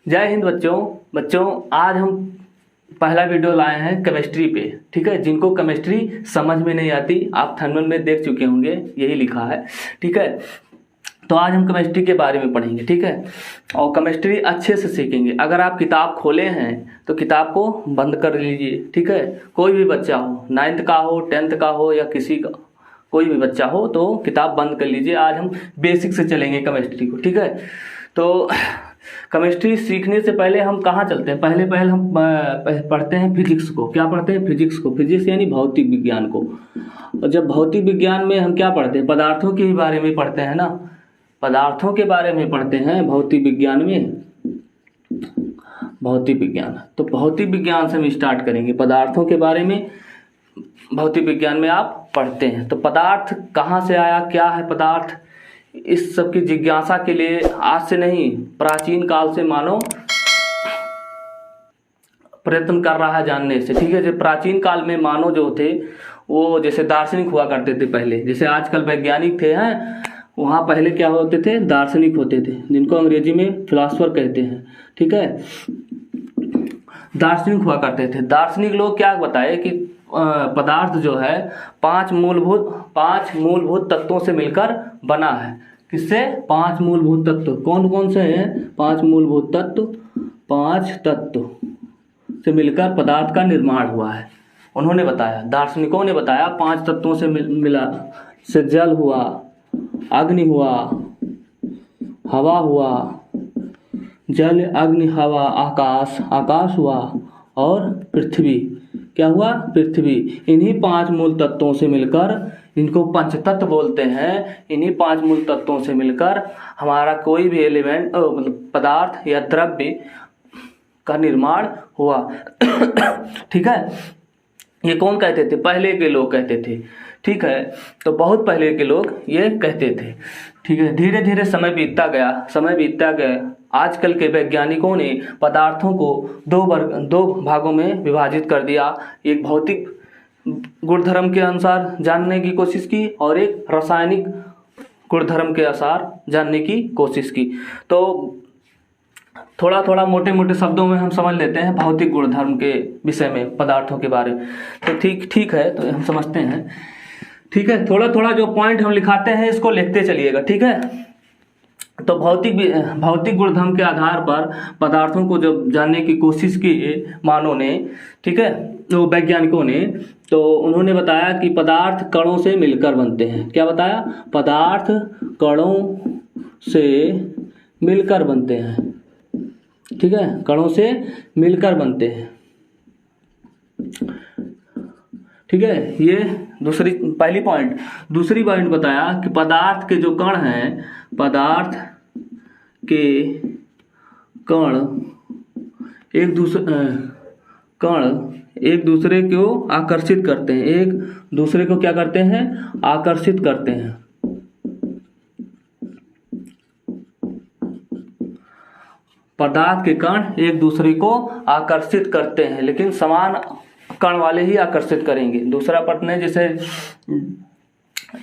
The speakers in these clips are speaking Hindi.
जय हिंद बच्चों आज हम पहला वीडियो लाए हैं केमिस्ट्री पे। ठीक है, जिनको केमिस्ट्री समझ में नहीं आती आप थंबनेल में देख चुके होंगे, यही लिखा है। ठीक है, तो आज हम केमिस्ट्री के बारे में पढ़ेंगे। ठीक है, और केमिस्ट्री अच्छे से सीखेंगे। अगर आप किताब खोले हैं तो किताब को बंद कर लीजिए। ठीक है, कोई भी बच्चा हो, 9th का हो, 10th का हो या किसी का कोई भी बच्चा हो तो किताब बंद कर लीजिए। आज हम बेसिक से चलेंगे केमिस्ट्री को। ठीक है, तो केमिस्ट्री सीखने से पहले हम कहाँ चलते हैं, पहले हम पढ़ते हैं फिजिक्स को। क्या पढ़ते हैं? फिजिक्स को। फिजिक्स यानी भौतिक विज्ञान को। और जब भौतिक विज्ञान में हम क्या पढ़ते हैं, पदार्थों के बारे में पढ़ते हैं ना, पदार्थों के बारे में पढ़ते हैं भौतिक विज्ञान में। भौतिक विज्ञान, तो भौतिक विज्ञान से हम स्टार्ट करेंगे। पदार्थों के बारे में भौतिक विज्ञान में आप पढ़ते हैं। तो पदार्थ कहाँ से आया, क्या है पदार्थ, इस सब की जिज्ञासा के लिए आज से नहीं, प्राचीन काल से मानव प्रयत्न कर रहा है जानने से। ठीक है, जब प्राचीन काल में मानव जो थे वो जैसे दार्शनिक हुआ करते थे पहले, जैसे आजकल वैज्ञानिक थे हैं, वहाँ पहले क्या होते थे, दार्शनिक होते थे, जिनको अंग्रेजी में फिलासफर कहते हैं। ठीक है, दार्शनिक हुआ करते थे। दार्शनिक लोग क्या बताए कि पदार्थ जो है पांच मूलभूत तत्वों से मिलकर बना है। किससे? 5 मूलभूत तत्व। कौन कौन से हैं? 5 मूलभूत तत्व। 5 तत्व से मिलकर पदार्थ का निर्माण हुआ है। उन्होंने बताया, दार्शनिकों ने बताया 5 तत्वों से मिला से जल हुआ, अग्नि हुआ, हवा हुआ, जल अग्नि हवा आकाश हुआ और पृथ्वी। क्या हुआ? पृथ्वी। इन्हीं 5 मूल तत्वों से मिलकर, इनको पंचतत्व बोलते हैं, इन्हीं 5 मूल तत्वों से मिलकर हमारा कोई भी एलिमेंट मतलब पदार्थ या द्रव्य का निर्माण हुआ। ठीक है, ये कौन कहते थे? पहले के लोग कहते थे। ठीक है, तो बहुत पहले के लोग ये कहते थे। ठीक है, धीरे धीरे समय बीतता गया। आजकल के वैज्ञानिकों ने पदार्थों को दो भागों में विभाजित कर दिया। एक भौतिक गुणधर्म के अनुसार जानने की कोशिश की और एक रासायनिक गुणधर्म के अनुसार जानने की कोशिश की। तो थोड़ा मोटे शब्दों में हम समझ लेते हैं भौतिक गुणधर्म के विषय में, पदार्थों के बारे में। तो ठीक है, तो हम समझते हैं। ठीक है, थोड़ा जो पॉइंट हम लिखाते हैं इसको लिखते चलिएगा। ठीक है, तो भौतिक गुणधर्म के आधार पर पदार्थों को जब जानने की कोशिश की मानव ने, ठीक है, तो वैज्ञानिकों ने, तो उन्होंने बताया कि पदार्थ कणों से मिलकर बनते हैं। क्या बताया? पदार्थ कणों से मिलकर बनते हैं। ठीक है, कणों से मिलकर बनते हैं। ठीक है, ये पहली पॉइंट। दूसरी पॉइंट बताया कि पदार्थ के जो कण हैं, पदार्थ के कण एक दूसरे को आकर्षित करते हैं। एक दूसरे को क्या करते हैं? आकर्षित करते हैं। पदार्थ के कण एक दूसरे को आकर्षित करते हैं, लेकिन समान कण वाले ही आकर्षित करेंगे। दूसरा प्रश्न है, जैसे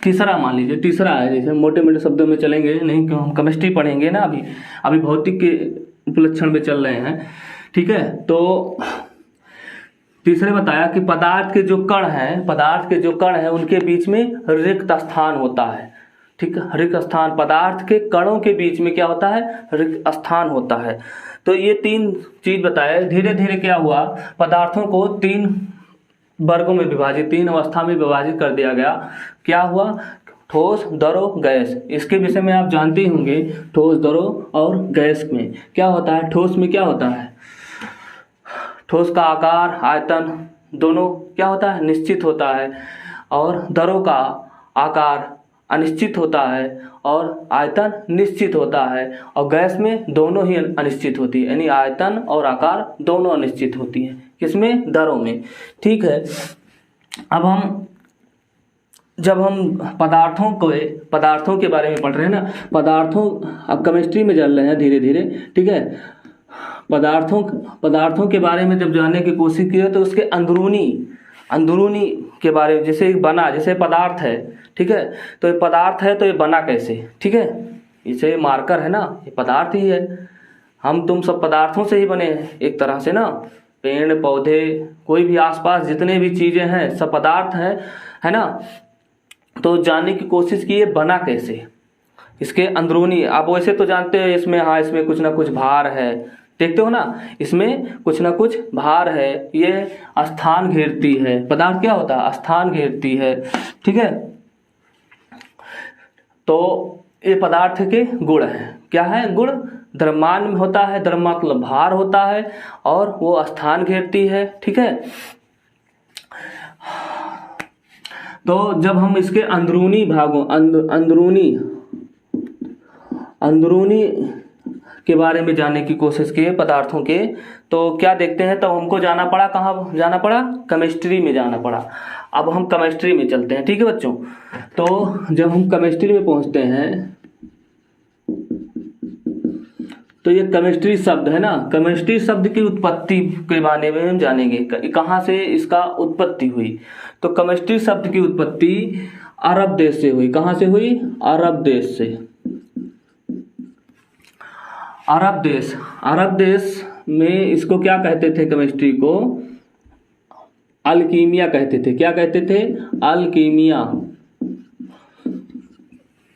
तीसरा मान लीजिए, तीसरा है, जैसे मोटे शब्दों में चलेंगे नहीं, क्यों हम केमिस्ट्री पढ़ेंगे ना, अभी भौतिक के उपलक्षण में चल रहे हैं। ठीक है, तो तीसरे बताया कि पदार्थ के जो कण हैं उनके बीच में रिक्त स्थान होता है। ठीक है, रिक्त स्थान, पदार्थ के कणों के बीच में क्या होता है? रिक्त स्थान होता है। तो ये 3 चीज बताए। धीरे धीरे क्या हुआ, पदार्थों को 3 वर्गों में विभाजित, 3 अवस्था में विभाजित कर दिया गया। क्या हुआ? ठोस, द्रव, गैस। इसके विषय में आप जानते होंगे, ठोस, द्रव और गैस में क्या होता है। ठोस में क्या होता है? ठोस का आकार, आयतन दोनों क्या होता है? निश्चित होता है। और द्रव का आकार अनिश्चित होता है और आयतन निश्चित होता है। और गैस में दोनों ही अनिश्चित होती है, यानी आयतन और आकार दोनों अनिश्चित होती है। किसमें? द्रव में। ठीक है, अब जब हम पदार्थों के बारे में पढ़ रहे हैं ना, अब केमिस्ट्री में चल रहे हैं धीरे धीरे। ठीक है, पदार्थों के बारे में जब जानने की कोशिश की है तो उसके अंदरूनी के बारे में, जैसे पदार्थ है। ठीक है, तो ये पदार्थ है तो ये बना कैसे? ठीक है, इसे मार्कर है ना, ये पदार्थ ही है। हम तुम सब पदार्थों से ही बने हैं एक तरह से ना, पेड़ पौधे कोई भी आसपास जितने भी चीज़ें हैं सब पदार्थ हैं, है ना। तो जानने की कोशिश की ये बना कैसे, इसके अंदरूनी। आप वैसे तो जानते हैं इसमें, हाँ इसमें कुछ ना कुछ भार है, देखते हो ना, इसमें कुछ ना कुछ भार है, ये स्थान घेरती है। पदार्थ क्या होता है, स्थान घेरती है, ठीक है। तो ये पदार्थ के गुण हैं, क्या है गुण, द्रव्यमान में होता है, द्रव्य मतलब भार होता है, और वो स्थान घेरती है, ठीक है। तो जब हम इसके अंदरूनी भागों अंदरूनी के बारे में जानने की कोशिश की पदार्थों के, तो क्या देखते हैं, तो हमको जाना पड़ा, कहाँ जाना पड़ा, केमिस्ट्री में जाना पड़ा। अब हम केमिस्ट्री में चलते हैं, ठीक है बच्चों। तो जब हम केमिस्ट्री में पहुंचते हैं तो ये केमिस्ट्री शब्द है ना, केमिस्ट्री शब्द की उत्पत्ति के बारे में हम जानेंगे, कहाँ से इसका उत्पत्ति हुई। तो केमिस्ट्री शब्द की उत्पत्ति अरब देश से हुई। कहाँ से हुई, अरब देश से। अरब देश में इसको क्या कहते थे, केमिस्ट्री को अल्कीमिया कहते थे। क्या कहते थे, अल्कीमिया।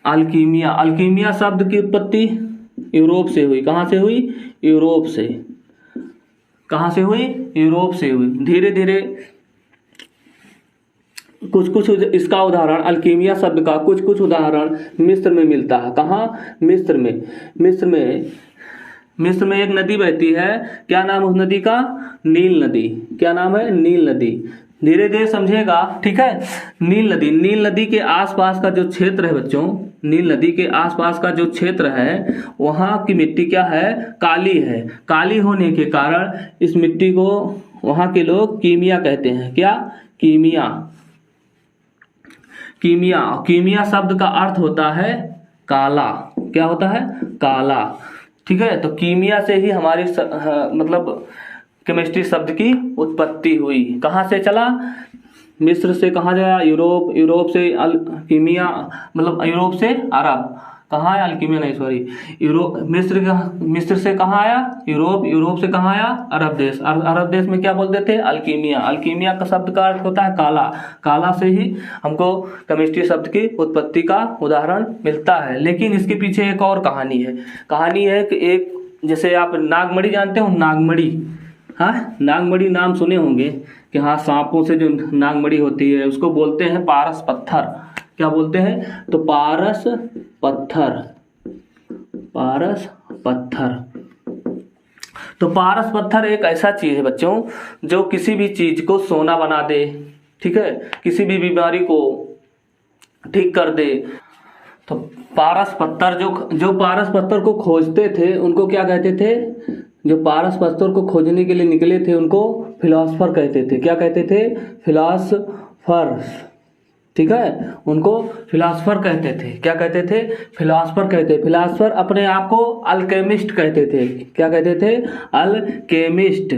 अल्कीमिया शब्द की उत्पत्ति यूरोप से हुई। कहाँ से हुई, यूरोप से। कहाँ से हुई, यूरोप से हुई। धीरे धीरे कुछ इसका उदाहरण, अल्कीमिया शब्द का कुछ उदाहरण मिस्र में मिलता है। कहाँ, मिस्र में एक नदी बहती है, क्या नाम उस नदी का, नील नदी। क्या नाम है, नील नदी। धीरे धीरे समझेगा, ठीक है। नील नदी के आसपास का जो क्षेत्र है बच्चों, नील नदी के आसपास का जो क्षेत्र है वहाँ की मिट्टी क्या है, काली है। काली होने के कारण इस मिट्टी को वहाँ के लोग कीमिया कहते हैं। क्या, कीमिया शब्द का अर्थ होता है काला। क्या होता है, काला, ठीक है। तो कीमिया से ही हमारी मतलब केमिस्ट्री शब्द की उत्पत्ति हुई। कहाँ से चला, मिस्र से कहाँ गया, यूरोप से कीमिया, मतलब यूरोप से अरब। कहाँ आया, अल्कीमिया नहीं सॉरी, यूरोप। मिस्र से कहाँ आया, यूरोप से कहाँ आया, अरब देश। अरब देश में क्या बोलते थे, अल्कीमिया का शब्द का अर्थ होता है काला। काला से ही हमको केमिस्ट्री शब्द की उत्पत्ति का उदाहरण मिलता है। लेकिन इसके पीछे एक और कहानी है कि एक, जैसे आप नागमणि जानते हो, नागमणि, हाँ नागमणि नाम सुने होंगे कि हाँ सांपों से जो नागमणि होती है उसको बोलते हैं पारस पत्थर। क्या बोलते हैं, तो पारस पत्थर। तो पारस पत्थर एक ऐसा चीज है बच्चों जो किसी भी चीज को सोना बना दे, ठीक है, किसी भी बीमारी को ठीक कर दे। तो पारस पत्थर जो पारस पत्थर को खोजते थे उनको क्या कहते थे, जो पारस पत्थर को खोजने के लिए निकले थे उनको फिलोसफर कहते थे। क्या कहते थे, फिलोसफर, ठीक है, उनको फिलोसफर कहते थे। क्या कहते थे, फिलोसफर कहते। फिलोसफर अपने आप को अल्केमिस्ट कहते थे। क्या कहते थे, अल्केमिस्ट।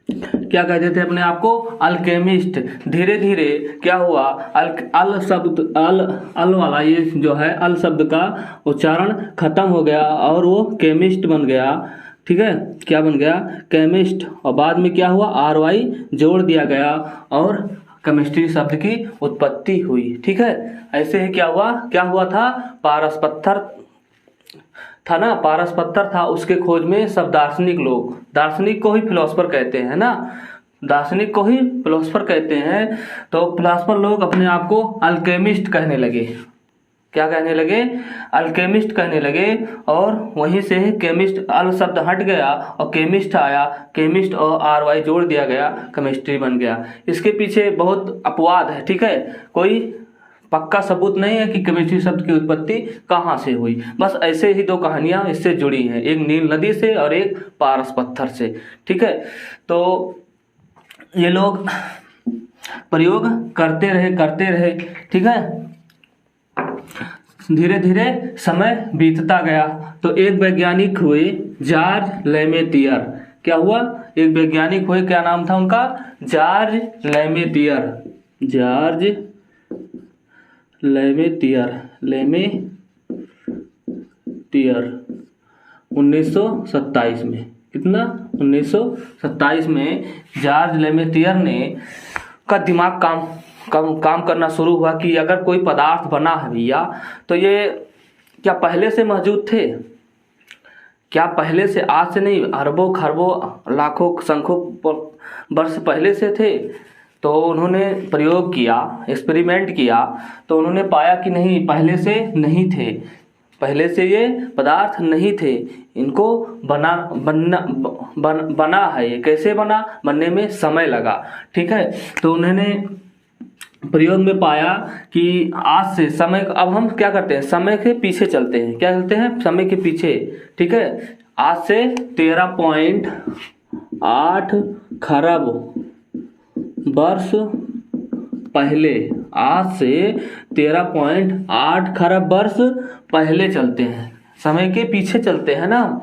क्या कहते थे अपने आप को, अल्केमिस्ट। धीरे धीरे क्या हुआ, अल शब्द, अल वाला ये जो है अल शब्द का उच्चारण खत्म हो गया और वो केमिस्ट बन गया, ठीक है। क्या बन गया, केमिस्ट। और बाद में क्या हुआ, RY जोड़ दिया गया और केमिस्ट्री शब्द की उत्पत्ति हुई, ठीक है। ऐसे ही क्या हुआ था, पारस पत्थर था ना, पारस पत्थर था, उसके खोज में सब दार्शनिक को ही फिलोसफर कहते हैं ना, दार्शनिक को ही फिलोसफर कहते हैं। तो फिलोसफर लोग अपने आप को अल्केमिस्ट कहने लगे। क्या कहने लगे, अल्केमिस्ट कहने लगे। और वहीं से केमिस्ट, अल शब्द हट गया और केमिस्ट आया, केमिस्ट और RY जोड़ दिया गया, केमिस्ट्री बन गया। इसके पीछे बहुत अपवाद है, ठीक है, कोई पक्का सबूत नहीं है कि केमिस्ट्री शब्द की उत्पत्ति कहाँ से हुई। बस ऐसे ही दो कहानियां इससे जुड़ी हैं, एक नील नदी से और एक पारस पत्थर से, ठीक है। तो ये लोग प्रयोग करते रहे, ठीक है। धीरे धीरे समय बीतता गया तो एक वैज्ञानिक हुए, जॉर्ज लेमेतियर। क्या हुआ, एक वैज्ञानिक हुए, क्या नाम था उनका, जॉर्ज लेमेतियर। 1927 में। कितना? 1927 में जॉर्ज लेमेटियर ने का दिमाग काम करना शुरू हुआ कि अगर कोई पदार्थ बना है भैया तो ये क्या पहले से मौजूद थे? क्या पहले से, आज से नहीं, अरबों खरबों लाखों संख्यों वर्ष पहले से थे? तो उन्होंने प्रयोग किया, एक्सपेरिमेंट किया, तो उन्होंने पाया कि नहीं, पहले से नहीं थे, पहले से ये पदार्थ नहीं थे, इनको बना है। ये कैसे बना? बनने में समय लगा। ठीक है, तो उन्होंने प्रयोग में पाया कि आज से समय, अब हम क्या करते हैं, समय के पीछे चलते हैं। क्या चलते हैं? समय के पीछे। ठीक है, आज से 13.8 खरब वर्ष पहले, आज से 13.8 खरब वर्ष पहले चलते हैं, समय के पीछे चलते हैं ना।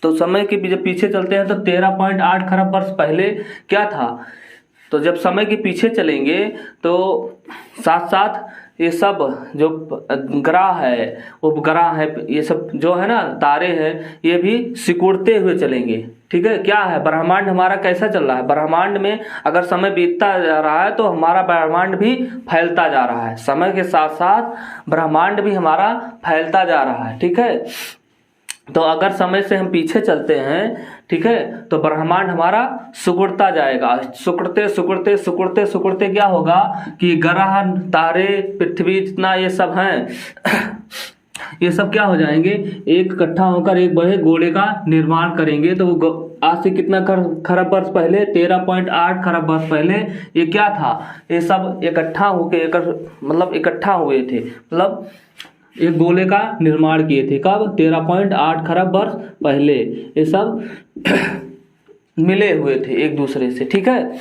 तो समय के पीछे चलते हैं तो 13.8 खरब वर्ष पहले क्या था? तो जब समय के पीछे चलेंगे तो साथ साथ ये सब जो ग्रह है, उपग्रह है, ये सब जो है ना, तारे हैं, ये भी सिकुड़ते हुए चलेंगे। ठीक है, क्या है, ब्रह्मांड हमारा कैसा चल रहा है? ब्रह्मांड में अगर समय बीतता जा रहा है तो हमारा ब्रह्मांड भी फैलता जा रहा है, समय के साथ साथ ब्रह्मांड भी हमारा फैलता जा रहा है। ठीक है, तो अगर समय से हम पीछे चलते हैं, ठीक है, तो ब्रह्मांड हमारा सिकुड़ता जाएगा। सिकुड़ते सिकुड़ते सिकुड़ते सिकुड़ते क्या होगा कि ग्रह, तारे, पृथ्वी, जितना ये सब हैं ये सब क्या हो जाएंगे, एक इकट्ठा होकर एक बड़े गोले का निर्माण करेंगे। तो आज से कितना खरब वर्ष पहले, 13.8 खरब वर्ष पहले ये क्या था, ये सब इकट्ठा होके मतलब इकट्ठा हुए थे, मतलब एक गोले का निर्माण किए थे। कब? 13.8 खरब वर्ष पहले ये सब मिले हुए थे एक दूसरे से। ठीक है,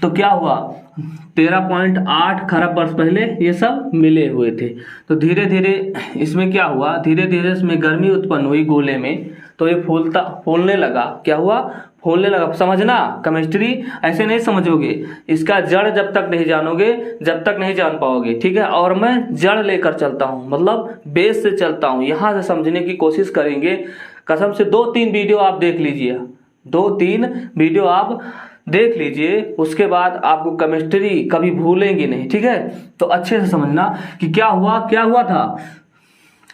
तो क्या हुआ, 13.8 खरब वर्ष पहले ये सब मिले हुए थे। तो धीरे धीरे इसमें क्या हुआ, धीरे धीरे इसमें गर्मी उत्पन्न हुई गोले में, तो ये फूलने लगा। क्या हुआ? फूलने लगा। समझना, केमिस्ट्री ऐसे नहीं समझोगे, इसका जड़ जब तक नहीं जानोगे, जब तक नहीं जान पाओगे। ठीक है, और मैं जड़ लेकर चलता हूँ, मतलब बेस से चलता हूँ, यहाँ से समझने की कोशिश करेंगे। कसम से 2-3 वीडियो आप देख लीजिए, 2-3 वीडियो आप देख लीजिए, उसके बाद आपको केमिस्ट्री कभी भूलेंगे नहीं। ठीक है, तो अच्छे से समझना कि क्या हुआ था।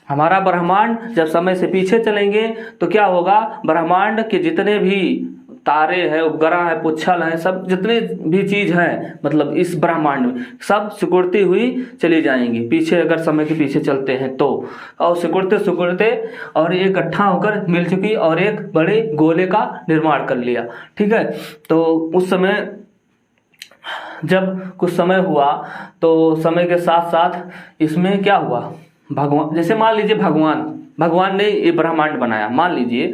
हमारा ब्रह्मांड जब समय से पीछे चलेंगे तो क्या होगा, ब्रह्मांड के जितने भी तारे हैं, उपग्रह है, पुच्छल है, सब जितने भी चीज है, मतलब इस ब्रह्मांड में सब सिकुड़ती हुई चली जाएंगी पीछे, अगर समय के पीछे चलते हैं तो। और सिकुड़ते सिकुड़ते और ये इकट्ठा होकर मिल चुकी और एक बड़े गोले का निर्माण कर लिया। ठीक है, तो उस समय जब कुछ समय हुआ तो समय के साथ साथ इसमें क्या हुआ, भगवान, जैसे मान लीजिए भगवान ने ये ब्रह्मांड बनाया, मान लीजिए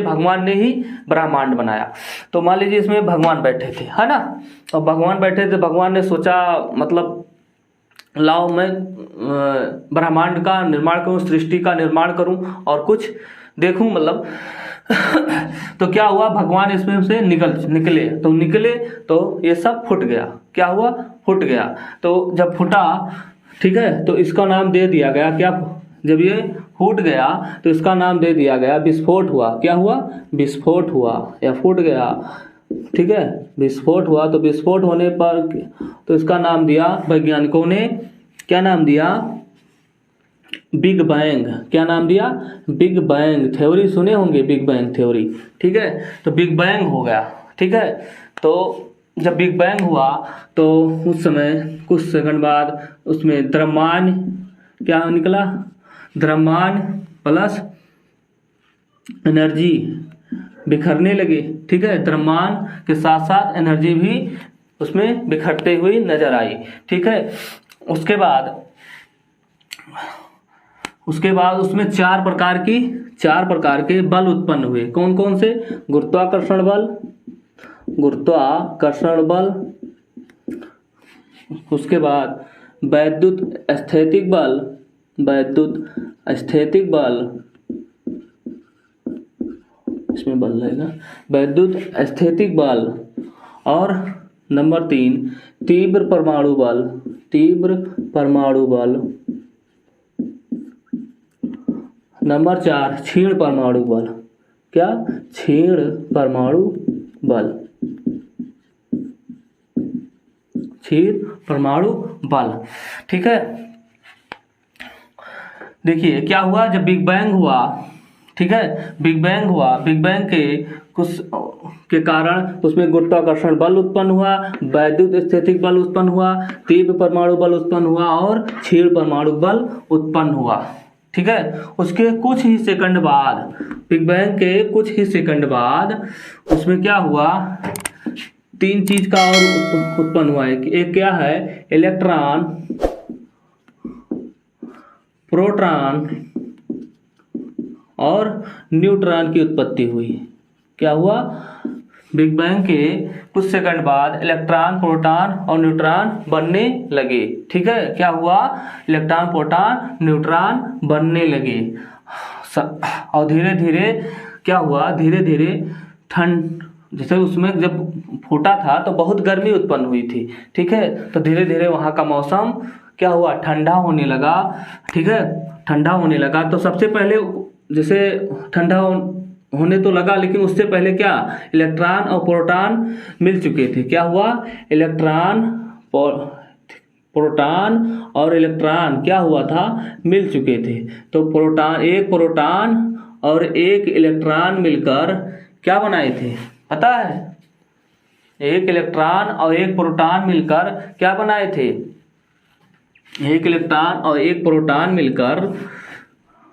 भगवान ने ही ब्रह्मांड बनाया। तो मान लीजिए इसमें भगवान बैठे थे, है ना, और भगवान बैठे थे, भगवान ने सोचा, मतलब लाओ मैं ब्रह्मांड का निर्माण करूं, सृष्टि का निर्माण करूं और कुछ देखूं, मतलब तो क्या हुआ, भगवान इसमें से निकले तो ये सब फूट गया। क्या हुआ? फूट गया। तो जब फूटा, ठीक है, तो इसका नाम दे दिया गया क्या, जब ये फूट गया तो इसका नाम दे दिया गया विस्फोट हुआ। क्या हुआ? विस्फोट हुआ या फूट गया। ठीक है, विस्फोट हुआ। तो विस्फोट होने पर तो इसका नाम दिया वैज्ञानिकों ने, क्या नाम दिया, बिग बैंग। क्या नाम दिया? बिग बैंग थ्योरी, सुने होंगे बिग बैंग थ्योरी। ठीक है, तो बिग बैंग हो गया। ठीक है, तो जब बिग बैंग हुआ तो उस समय कुछ सेकंड बाद उसमें द्रव्यमान क्या निकला, द्रव्यमान प्लस एनर्जी बिखरने लगे। ठीक है, द्रव्यमान के साथ साथ एनर्जी भी उसमें बिखरते हुई नजर आई। ठीक है, उसके बाद उसमें 4 प्रकार के बल उत्पन्न हुए। कौन कौन से? गुरुत्वाकर्षण बल, उसके बाद वैद्युत स्थैतिक बल, इसमें बल रहेगा, वैद्युत स्थैतिक बल, और नंबर 3 तीव्र परमाणु बल, नंबर 4 क्षीण परमाणु बल। क्या? क्षीण परमाणु बल। क्षीण परमाणु बल। ठीक है, देखिए क्या हुआ जब बिग बैंग हुआ। ठीक है, बिग बैंग हुआ, बिग बैंग के कुछ के कारण उसमें गुरुत्वाकर्षण बल उत्पन्न हुआ, वैद्युत स्थैतिक बल उत्पन्न हुआ, तीव्र परमाणु बल उत्पन्न हुआ और क्षीण परमाणु बल उत्पन्न हुआ। ठीक है, उसके कुछ ही सेकंड बाद, बिग बैंग के कुछ ही सेकंड बाद उसमें क्या हुआ, 3 चीज का और उत्पन्न हुआ है। एक क्या है, इलेक्ट्रॉन, प्रोटॉन और न्यूट्रॉन की उत्पत्ति हुई। क्या हुआ, बिग बैंग के कुछ सेकंड बाद इलेक्ट्रॉन, प्रोटॉन और न्यूट्रॉन बनने लगे। ठीक है, क्या हुआ, इलेक्ट्रॉन, प्रोटॉन, न्यूट्रॉन बनने लगे। और धीरे धीरे क्या हुआ, धीरे धीरे ठंड, जैसे उसमें जब फूटा था तो बहुत गर्मी उत्पन्न हुई थी। ठीक है, तो धीरे धीरे वहाँ का मौसम क्या हुआ, ठंडा होने लगा। ठीक है, ठंडा होने लगा तो सबसे पहले जैसे ठंडा होने तो लगा, लेकिन उससे पहले क्या, इलेक्ट्रॉन और प्रोटॉन मिल चुके थे। क्या हुआ, इलेक्ट्रॉन, प्रोटॉन और इलेक्ट्रॉन क्या हुआ था, मिल चुके थे। तो एक प्रोटॉन और एक इलेक्ट्रॉन मिलकर क्या बनाए थे, पता है? एक इलेक्ट्रॉन और एक प्रोटॉन मिलकर क्या बनाए थे? एक इलेक्ट्रॉन और एक प्रोटॉन मिलकर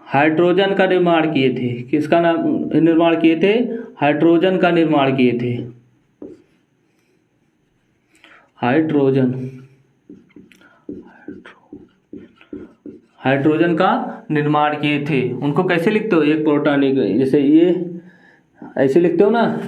हाइड्रोजन का निर्माण किए थे। किसका निर्माण किए थे? हाइड्रोजन का निर्माण किए थे। हाइड्रोजन का निर्माण किए थे। उनको कैसे लिखते हो, एक प्रोटॉन, एक, जैसे ये ऐसे लिखते हो ना,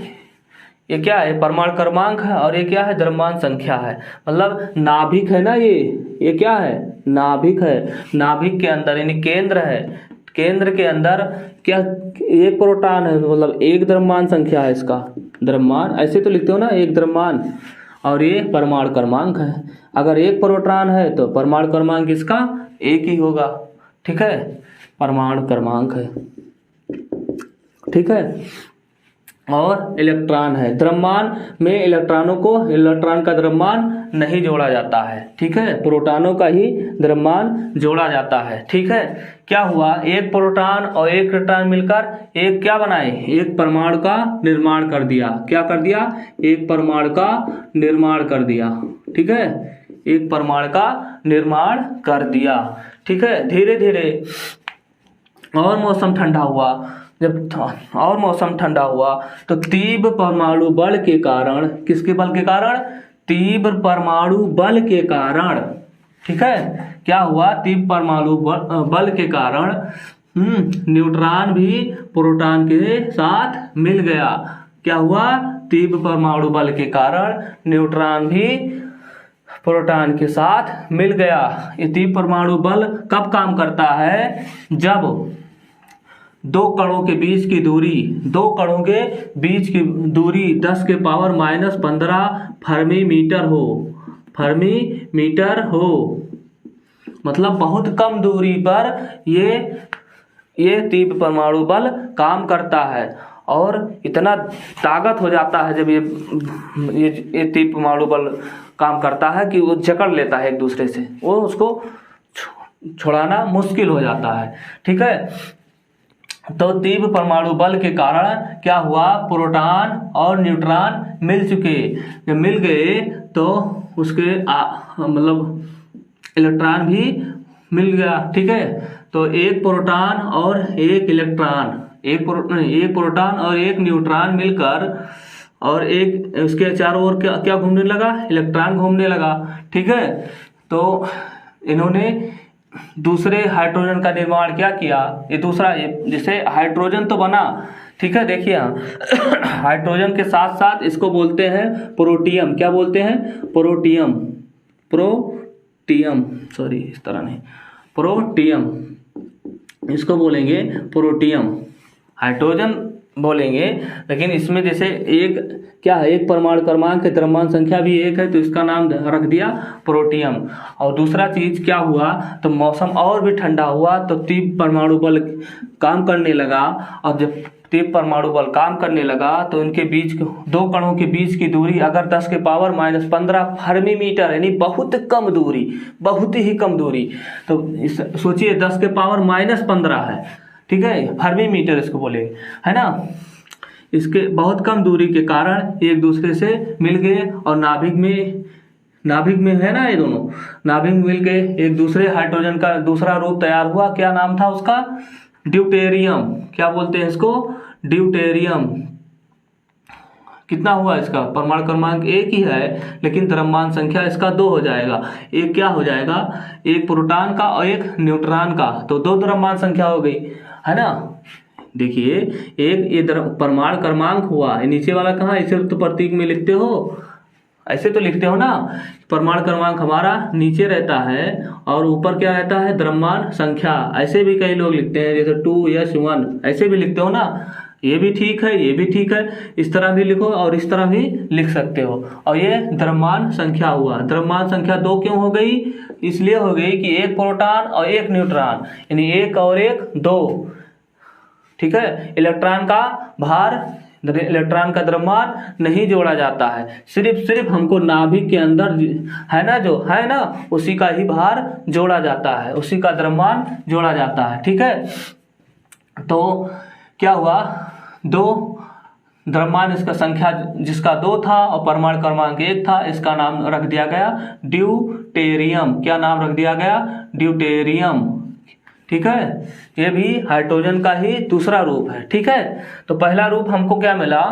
ये क्या है, परमाणु क्रमांक है और ये क्या है, द्रव्यमान संख्या है। मतलब नाभिक है ना, ये क्या है, नाभिक है। नाभिक के अंदर यानी केंद्र है, केंद्र के अंदर क्या, एक प्रोटॉन है, मतलब एक द्रव्यमान संख्या है इसका, द्रव्यमान ऐसे तो लिखते हो ना, एक द्रव्यमान, और ये परमाणु क्रमांक है। अगर एक प्रोटॉन है तो परमाणु क्रमांक इसका एक ही होगा। ठीक है, परमाणु क्रमांक है। ठीक है, और इलेक्ट्रॉन है, द्रव्यमान में इलेक्ट्रॉनों को, इलेक्ट्रॉन का द्रव्यमान नहीं जोड़ा जाता है। ठीक है, प्रोटॉनों का ही द्रव्यमान जोड़ा जाता है। ठीक है, क्या हुआ, एक प्रोटॉन और एक इलेक्ट्रॉन मिलकर एक क्या बनाए, एक परमाणु का निर्माण कर दिया। क्या कर दिया, एक परमाणु का निर्माण कर दिया। ठीक है, एक परमाणु का निर्माण कर दिया। ठीक है, धीरे धीरे और मौसम ठंडा हुआ। जब और मौसम ठंडा हुआ तो तीव्र परमाणु बल के कारण, किसके बल के कारण, तीव्र परमाणु बल के कारण, ठीक है, क्या हुआ, तीव्र परमाणु बल के कारण न्यूट्रॉन भी प्रोटॉन के साथ मिल गया। क्या हुआ, तीव्र परमाणु बल के कारण न्यूट्रॉन भी प्रोटॉन के साथ मिल गया। ये तीव्र परमाणु बल कब काम करता है, जब दो कणों के बीच की दूरी, 10 के पावर -15 फर्मी मीटर हो। मतलब बहुत कम दूरी पर ये तीव्र परमाणु बल काम करता है और इतना ताकत हो जाता है जब ये तीव्र परमाणु बल काम करता है कि वो जकड़ लेता है एक दूसरे से, वो उसको छुड़ाना मुश्किल हो जाता है। ठीक है, तो तीव्र परमाणु बल के कारण क्या हुआ, प्रोटॉन और न्यूट्रॉन मिल चुके। जब मिल गए तो उसके मतलब इलेक्ट्रॉन भी मिल गया। ठीक है, तो एक प्रोटॉन और एक इलेक्ट्रॉन, एक प्रोटॉन और एक न्यूट्रॉन मिलकर, और एक उसके चारों ओर क्या घूमने लगा, इलेक्ट्रॉन घूमने लगा। ठीक है, तो इन्होंने दूसरे हाइड्रोजन का निर्माण क्या किया, ये दूसरा, जैसे हाइड्रोजन तो बना। ठीक है, देखिए हाइड्रोजन के साथ साथ इसको बोलते हैं प्रोटियम। क्या बोलते हैं, प्रोटियम, सॉरी इस तरह नहीं, प्रोटियम, इसको बोलेंगे प्रोटियम। हाइड्रोजन बोलेंगे, लेकिन इसमें जैसे एक क्या है, एक परमाणु क्रमांक है, द्रव्यमान संख्या भी एक है, तो इसका नाम रख दिया प्रोटियम। और दूसरा चीज क्या हुआ, तो मौसम और भी ठंडा हुआ तो तीव्र परमाणु बल काम करने लगा। और जब तीव्र परमाणु बल काम करने लगा तो इनके बीच दो कणों के बीच की दूरी अगर 10 के पावर -15 फर्मी मीटर, यानी बहुत कम दूरी, बहुत ही कम दूरी, तो सोचिए 10 के पावर -15 है, ठीक है, फर्मी मीटर इसको बोले, है ना। इसके बहुत कम दूरी के कारण एक दूसरे से मिल गए और नाभिक में है ना, ये दोनों नाभिक मिल के एक दूसरे हाइड्रोजन का दूसरा रूप तैयार हुआ। क्या नाम था उसका, ड्यूटेरियम। क्या बोलते हैं इसको, ड्यूटेरियम। कितना हुआ इसका, परमाणु क्रमांक एक ही है लेकिन द्रव्यमान संख्या इसका 2 हो जाएगा। एक क्या हो जाएगा, एक प्रोटॉन का और एक न्यूट्रॉन का, तो 2 द्रव्यमान संख्या हो गई, है ना। देखिए एक ये परमाणु क्रमांक हुआ, नीचे वाला कहाँ, इसे तो प्रतीक में लिखते हो, ऐसे तो लिखते हो ना, परमाणु क्रमांक हमारा नीचे रहता है और ऊपर क्या रहता है, द्रव्यमान संख्या। ऐसे भी कई लोग लिखते हैं, जैसे 2s1 ऐसे भी लिखते हो ना, ये भी ठीक है, ये भी ठीक है, इस तरह भी लिखो और इस तरह भी लिख सकते हो। और ये द्रव्यमान संख्या हुआ। द्रव्यमान संख्या 2 क्यों हो गई, इसलिए हो गई कि एक प्रोटॉन और एक न्यूट्रॉन, यानी एक और एक 2, ठीक है। इलेक्ट्रॉन का भार, इलेक्ट्रॉन का द्रव्यमान नहीं जोड़ा जाता है, सिर्फ हमको नाभिक के अंदर है ना, जो है ना, उसी का ही भार जोड़ा जाता है, उसी का द्रव्यमान जोड़ा जाता है, ठीक है। तो क्या हुआ, 2 द्रव्यमान इसका संख्या जिसका 2 था और परमाणु क्रमांक 1 था, इसका नाम रख दिया गया ड्यूटेरियम। क्या नाम रख दिया गया, ड्यूटेरियम, ठीक है। ये भी हाइड्रोजन का ही दूसरा रूप है, ठीक है। तो पहला रूप हमको क्या मिला,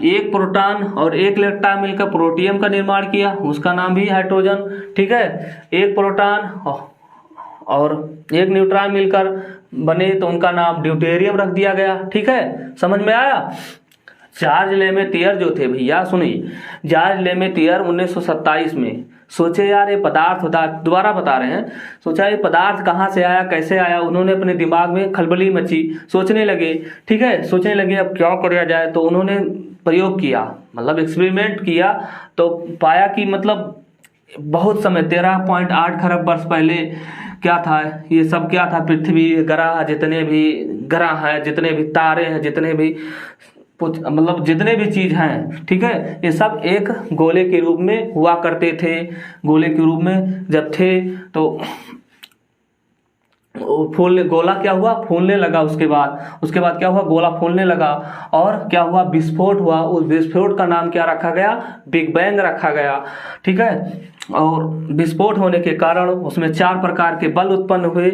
एक प्रोटॉन और एक इलेक्ट्रॉन मिलकर प्रोटियम का निर्माण किया, उसका नाम भी हाइड्रोजन, ठीक है। एक प्रोटॉन और एक न्यूट्रॉन मिलकर बने तो उनका नाम ड्यूटेरियम रख दिया गया, ठीक है। समझ में आया। जॉर्ज लेमेटियर जो थे भैया, सुनिए, जॉर्ज लेमेटियर 1927 में सोचे यार ये पदार्थ होता, दोबारा बता रहे हैं, सोचा ये पदार्थ कहाँ से आया, कैसे आया, उन्होंने अपने दिमाग में खलबली मची, सोचने लगे, ठीक है, सोचने लगे अब क्या किया जाए। तो उन्होंने प्रयोग किया, मतलब एक्सपेरिमेंट किया, तो पाया कि मतलब बहुत समय 13.8 खरब वर्ष पहले क्या था, ये सब क्या था, पृथ्वी, ग्रह, जितने भी ग्रह हैं, जितने भी तारे हैं, जितने भी मतलब जितने भी चीज हैं, ठीक है, ये सब एक गोले के रूप में हुआ करते थे। गोले के रूप में जब थे तो फूलने, गोला क्या हुआ, फूलने लगा, उसके बाद क्या हुआ, गोला फूलने लगा और क्या हुआ, विस्फोट हुआ। उस विस्फोट का नाम क्या रखा गया, बिग बैंग रखा गया, ठीक है। और विस्फोट होने के कारण उसमें 4 प्रकार के बल उत्पन्न हुए।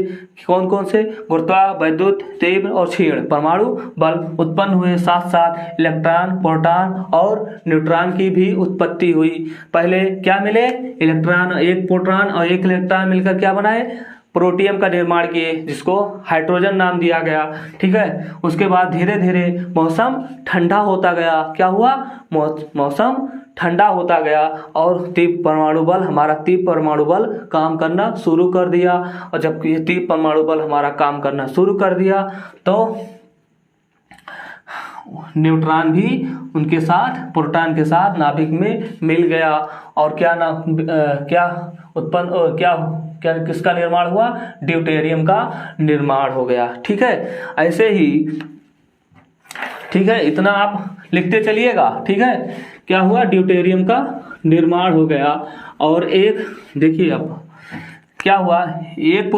कौन कौन से, गुरुत्वाकर्षण, तीव्र और क्षीण परमाणु बल उत्पन्न हुए। साथ साथ इलेक्ट्रॉन, प्रोटॉन और न्यूट्रॉन की भी उत्पत्ति हुई। पहले क्या मिले, इलेक्ट्रॉन, एक प्रोटॉन और एक इलेक्ट्रॉन मिलकर क्या बनाए, प्रोटियम का निर्माण किए, जिसको हाइड्रोजन नाम दिया गया, ठीक है। उसके बाद धीरे धीरे मौसम ठंडा होता गया। क्या हुआ, मौसम ठंडा होता गया और तीव्र परमाणु बल, हमारा तीव्र परमाणु बल काम करना शुरू कर दिया। और जब ये तीव्र परमाणु बल हमारा काम करना शुरू कर दिया तो न्यूट्रॉन भी उनके साथ, प्रोटॉन के साथ नाभिक में मिल गया और किसका निर्माण हुआ, ड्यूटेरियम का निर्माण हो गया, ठीक है। ऐसे ही, ठीक है, इतना आप लिखते चलिएगा, ठीक है। क्या हुआ, ड्यूटेरियम का निर्माण हो गया। और एक देखिए अब क्या हुआ, एक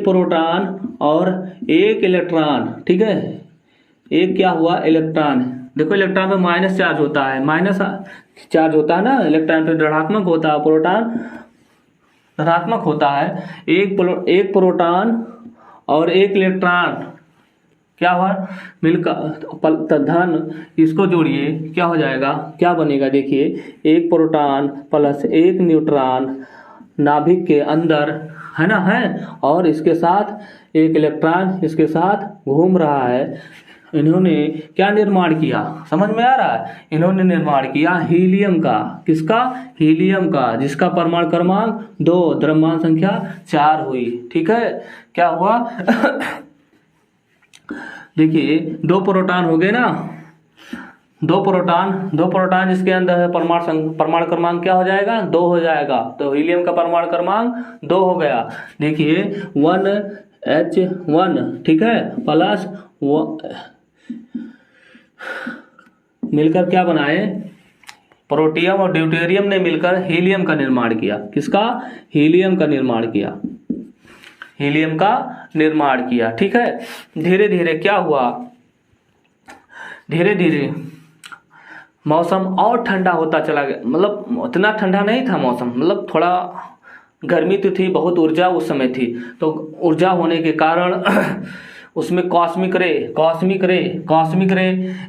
प्रोटॉन और एक इलेक्ट्रॉन, ठीक है। एक क्या हुआ, इलेक्ट्रॉन, देखो इलेक्ट्रॉन में माइनस चार्ज होता है, माइनस चार्ज होता है ना, इलेक्ट्रॉन पे ऋणात्मक होता है, प्रोटॉन धनात्मक होता है। एक प्रोटॉन और एक इलेक्ट्रॉन क्या हुआ, मिलकर धन, इसको जोड़िए क्या हो जाएगा, क्या बनेगा, देखिए एक प्रोटॉन प्लस एक न्यूट्रॉन नाभिक के अंदर, है ना, है, और इसके साथ एक इलेक्ट्रॉन इसके साथ घूम रहा है। इन्होंने क्या निर्माण किया, समझ में आ रहा है, इन्होंने निर्माण किया हीलियम का। किसका, हीलियम का, जिसका परमाणु क्रमांक 2, द्रव्यमान संख्या 4 हुई, ठीक है। क्या हुआ देखिए दो प्रोटॉन हो गए ना, दो प्रोटॉन जिसके अंदर है, परमाणु क्रमांक क्या हो जाएगा, 2 हो जाएगा। तो हीलियम का परमाणु क्रमांक 2 हो गया। देखिए 1H1 ठीक है, प्लस मिलकर क्या बनाए, प्रोटियम और ड्यूटेरियम ने मिलकर हीलियम का निर्माण किया। किसका, हीलियम का निर्माण किया, हीलियम का निर्माण किया। ठीक है, धीरे धीरे क्या हुआ, धीरे धीरे मौसम और ठंडा होता चला गया। मतलब उतना ठंडा नहीं था मौसम, मतलब थोड़ा गर्मी तो थी, बहुत ऊर्जा उस समय थी। तो ऊर्जा होने के कारण उसमें कॉस्मिक रे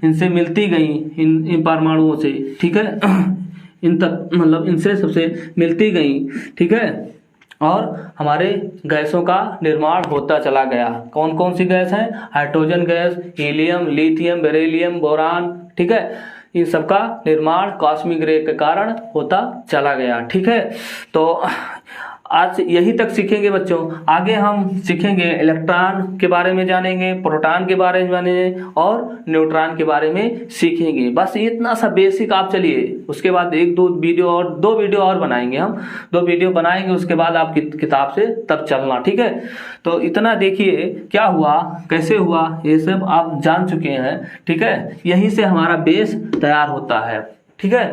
इनसे मिलती गई, इन परमाणुओं से। ठीक है, इन तक मतलब इनसे सबसे मिलती गई। ठीक है, और हमारे गैसों का निर्माण होता चला गया। कौन कौन सी गैस हैं, hydrogen gas, helium, lithium, beryllium, boron. ठीक है, इन सबका निर्माण कॉस्मिक रे के कारण होता चला गया। ठीक है, तो आज यही तक सीखेंगे बच्चों। आगे हम सीखेंगे इलेक्ट्रॉन के बारे में जानेंगे, प्रोटॉन के बारे में जानेंगे और न्यूट्रॉन के बारे में सीखेंगे। बस इतना सा बेसिक आप चलिए, उसके बाद दो वीडियो और बनाएंगे हम। 2 वीडियो बनाएंगे, उसके बाद आप किताब से तब चलना। ठीक है, तो इतना देखिए क्या हुआ, कैसे हुआ, ये सब आप जान चुके हैं। ठीक है, यहीं से हमारा बेस तैयार होता है। ठीक है,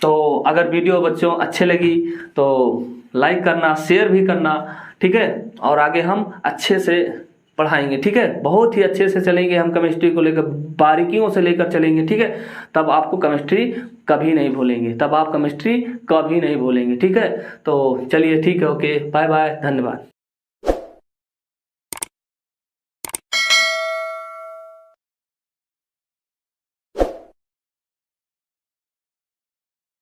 तो अगर वीडियो बच्चों अच्छे लगी तो लाइक करना, शेयर भी करना। ठीक है, और आगे हम अच्छे से पढ़ाएंगे। ठीक है, बहुत ही अच्छे से चलेंगे हम, केमिस्ट्री को लेकर बारीकियों से लेकर चलेंगे। ठीक है, तब आपको केमिस्ट्री कभी नहीं भूलेंगे। ठीक है, तो चलिए ठीक है, ओके, बाय बाय, धन्यवाद।